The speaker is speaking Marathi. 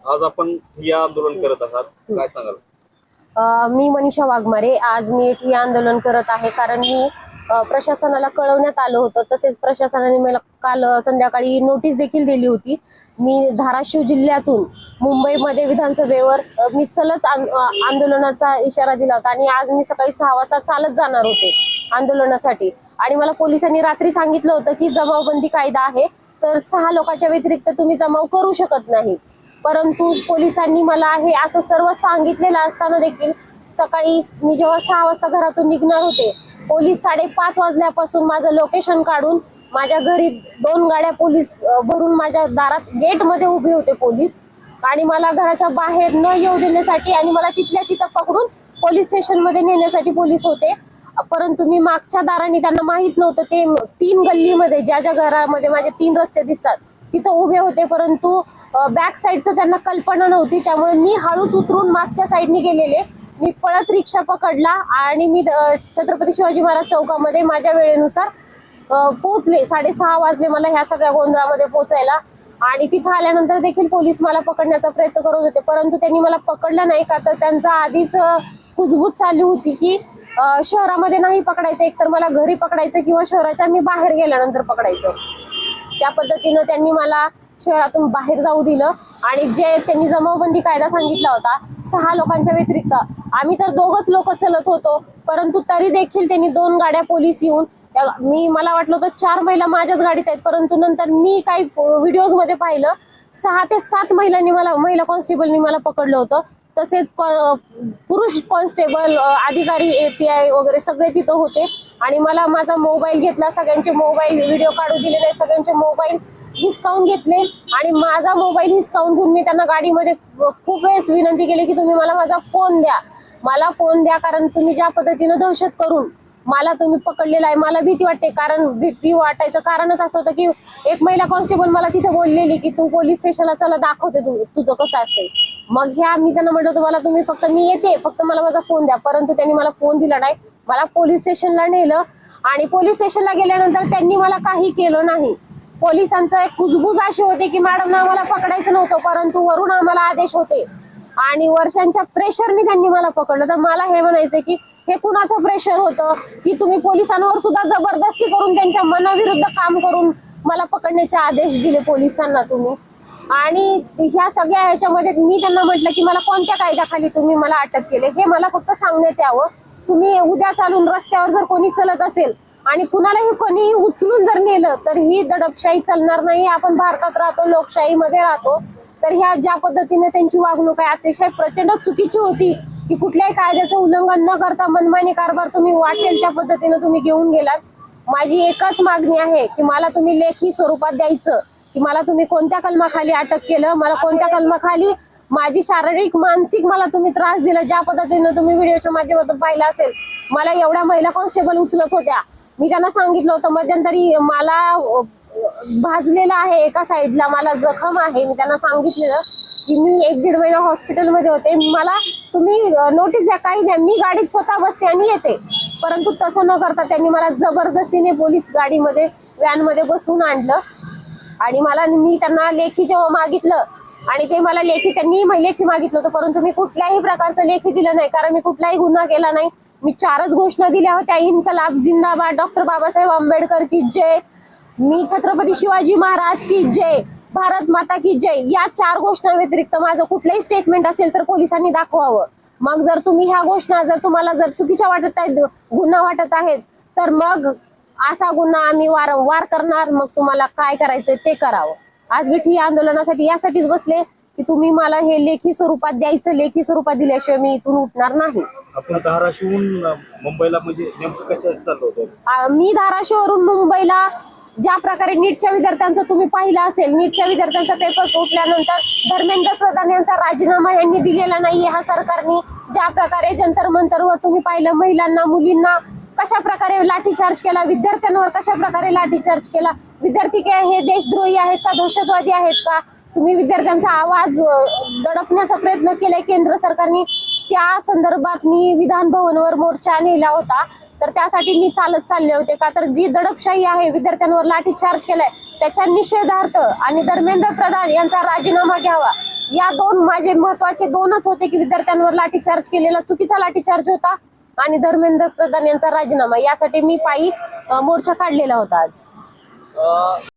आज आपण ठिय्या आंदोलन करत आहात, काय सांगाल? मी मनीषा वाघमारे. आज मी ठिय्या आंदोलन करत आहे कारण मी प्रशासनाला कळवण्यात आलं होतं. तसेच प्रशासनाने मला काल संध्याकाळी नोटीस देखील दिली होती. मी धाराशिव जिल्ह्यातून मुंबईमध्ये विधानसभेवर मी चलत आंदोलनाचा इशारा दिला होता आणि आज मी सकाळी 6 वाजता चालत जाणार होते आंदोलनासाठी. आणि मला पोलिसांनी रात्री सांगितलं होतं की जमावबंदी कायदा आहे, तर 6 लोकांच्या व्यतिरिक्त तुम्ही जमाव करू शकत नाही. परंतु पोलिसांनी मला हे असं सर्व सांगितलेलं असताना देखील सकाळी मी जेव्हा 6 वाजता घरातून निघणार होते, पोलीस 5:30 वाजल्यापासून माझं लोकेशन काढून माझ्या घरी 2 गाड्या पोलीस भरून माझ्या दारात गेटमध्ये उभे होते पोलीस. आणि मला घराच्या बाहेर न येऊ देण्यासाठी आणि मला तिथल्या तिथं पकडून पोलीस स्टेशनमध्ये नेण्यासाठी पोलीस होते. परंतु मी मागच्या दाराने, त्यांना माहित नव्हतं, ते 3 गल्लीमध्ये ज्या ज्या घरामध्ये माझे 3 रस्ते दिसतात तिथं उभे होते. परंतु बॅक साईडचं त्यांना कल्पना नव्हती, त्यामुळे मी हळूच उतरून मागच्या साईडने गेलेले. मी पळत रिक्षा पकडला आणि मी छत्रपती शिवाजी महाराज चौकामध्ये माझ्या वेळेनुसार पोहोचले. 6:30 वाजले मला ह्या सगळ्या गोंधळामध्ये पोहोचायला. आणि तिथं आल्यानंतर देखील पोलीस मला पकडण्याचा प्रयत्न करत होते, परंतु त्यांनी मला पकडलं नाही. का तर त्यांचा आधीच कुजबूज चालू होती की शहरामध्ये नाही पकडायचं, एकतर मला घरी पकडायचं किंवा शहराच्या मी बाहेर गेल्यानंतर पकडायचं. त्या पद्धतीनं त्यांनी मला शहरातून बाहेर जाऊ दिलं. आणि जे त्यांनी जमावबंदी कायदा सांगितला होता, 6 लोकांच्या व्यतिरिक्त, आम्ही तर 2च लोक चलत होतो, परंतु तरी देखील त्यांनी 2 गाड्या पोलीस येऊन, मला वाटलं होतं 4 महिला माझ्याच गाडीत आहेत, परंतु नंतर मी काही व्हिडिओज मध्ये पाहिलं 6 ते 7 महिला कॉन्स्टेबलनी मला पकडलं होतं. तसेच पुरुष कॉन्स्टेबल, अधिकारी, API वगैरे सगळे तिथं होते. आणि मला माझा मोबाईल घेतला, सगळ्यांचे मोबाईल व्हिडिओ काढू दिले नाही, सगळ्यांचे मोबाईल हिसकावून घेतले. आणि माझा मोबाईल हिसकावून घेऊन मी त्यांना गाडीमध्ये खूप वेळेस विनंती केली की तुम्ही मला माझा फोन द्या, मला फोन द्या, कारण तुम्ही ज्या पद्धतीनं दहशत करून मला तुम्ही पकडलेला आहे, मला भीती वाटते. कारण भीती वाटायचं कारणच असं होतं की एक महिला कॉन्स्टेबल मला तिथे बोललेली की तू पोलीस स्टेशनला चला, दाखवते तुझं कसं असेल. मग ह्या मी त्यांना म्हटलं तुम्हाला तुम्ही फक्त, मी येते, फक्त मला माझा फोन द्या. परंतु त्यांनी मला फोन दिला नाही, मला पोलीस स्टेशनला नेलं. आणि पोलीस स्टेशनला गेल्यानंतर त्यांनी मला काही केलं नाही. पोलिसांचं एक कुजबूज अशी होती की मॅडमना आम्हाला पकडायचं नव्हतं, परंतु वरून आम्हाला आदेश होते आणि वर्षांच्या प्रेशरने त्यांनी मला पकडलं. तर मला हे म्हणायचं की हे कुणाचं प्रेशर होतं की तुम्ही पोलिसांवर सुद्धा जबरदस्ती करून त्यांच्या मनाविरुद्ध काम करून मला पकडण्याचे आदेश दिले पोलिसांना तुम्ही. आणि ह्या सगळ्या ह्याच्यामध्ये मी त्यांना म्हटलं की मला कोणत्या कायद्याखाली तुम्ही मला अटक केले हे मला फक्त सांगण्यात यावं. तुम्ही उद्या चालून रस्त्यावर जर कोणी चलत असेल आणि कुणालाही कोणी उचलून जर नेलं तर ही दडपशाही चालणार नाही. आपण भारतात राहतो, लोकशाहीमध्ये राहतो. तर ह्या ज्या पद्धतीने त्यांची वागणूक आहे अतिशय प्रचंड चुकीची होती की कुठल्याही कायद्याचं उल्लंघन न करता मनमानी कारभार तुम्ही वाटेल त्या पद्धतीने तुम्ही घेऊन गेलात. माझी एकच मागणी आहे की मला तुम्ही लेखी स्वरूपात द्यायचं की मला तुम्ही कोणत्या कलमाखाली अटक केलं, मला कोणत्या कलमाखाली माझी शारीरिक मानसिक मला तुम्ही त्रास दिला. ज्या पद्धतीने तुम्ही व्हिडिओच्या माध्यमातून पाहिलं असेल, मला एवढ्या महिला कॉन्स्टेबल उचलत होत्या. मी त्यांना सांगितलं होतं मध्यंतरी मला भाजलेलं आहे, एका साईडला मला जखम आहे. मी त्यांना सांगितलेलं की मी 1-1.5 महिना हॉस्पिटलमध्ये होते, मला तुम्ही नोटीस द्या, काही द्या, मी गाडीत स्वतः बसते आणि येते. परंतु तसं न करता त्यांनी मला जबरदस्तीने पोलीस गाडीमध्ये, व्हॅनमध्ये बसून आणलं. आणि मी त्यांना लेखी जेव्हा मागितलं आणि ते मला त्यांनी लेखी मागितलं होतं, परंतु मी कुठल्याही प्रकारचं लेखी दिलं नाही, कारण मी कुठलाही गुन्हा केला नाही. मी 4च घोषणा दिल्या होत्या, इन्कलाब जिंदाबाद, डॉक्टर बाबासाहेब आंबेडकर की जय, मी छत्रपती शिवाजी महाराज की जय, भारत माता की जय. या 4 घोषणा व्यतिरिक्त माझं कुठलंही स्टेटमेंट असेल तर पोलिसांनी दाखवावं. मग जर तुम्ही ह्या घोषणा जर तुम्हाला जर चुकीच्या वाटत आहेत, गुन्हा वाटत आहेत, तर मग असा गुन्हा आम्ही वारंवार करणार. मग तुम्हाला काय करायचंय ते करावं. आज मी ठिय्या आंदोलनासाठी यासाठीच बसले की तुम्ही मला हे लेखी स्वरूपात द्यायचं, लेखी स्वरूपात दिल्याशिवाय मी इथून उठणार नाही. आपण धाराशिवहून मुंबईला म्हणजे नेमकं कसं चाललं होतं? मी धाराशिववरून मुंबईला ज्या प्रकारे नीटच्या विद्यार्थ्यांचं तुम्ही पाहिलं असेल, नीटच्या विद्यार्थ्यांचा पेपर फुटल्यानंतर धर्मेंद्र प्रधान यांचा राजीनामा यांनी दिलेला नाहीये ह्या सरकारने. ज्या प्रकारे जंतर मंतरवर तुम्ही पाहिलं, महिलांना, मुलींना कशा प्रकारे लाठीचार्ज केला, विद्यार्थ्यांवर कशा प्रकारे लाठीचार्ज केला. विद्यार्थी काय हे देशद्रोही आहेत का, दहशतवादी आहेत का? तुम्ही विद्यार्थ्यांचा आवाज दडपण्याचा प्रयत्न केलाय केंद्र सरकारने. त्या संदर्भात मी विधान भवनवर मोर्चा नेला होता. तर त्यासाठी मी चालत चालले होते, का तर जी दडपशाही आहे, विद्यार्थ्यांवर लाठीचार्ज केलाय त्याच्या निषेधार्थ आणि धर्मेंद्र प्रधान यांचा राजीनामा घ्यावा या दोन माझे महत्वाचे दोनच होते की विद्यार्थ्यांवर लाठीचार्ज केलेला चुकीचा लाठीचार्ज होता आणि धर्मेंद्र प्रधान यांचा राजीनामा, यासाठी मी पायी मोर्चा काढलेला होता आज.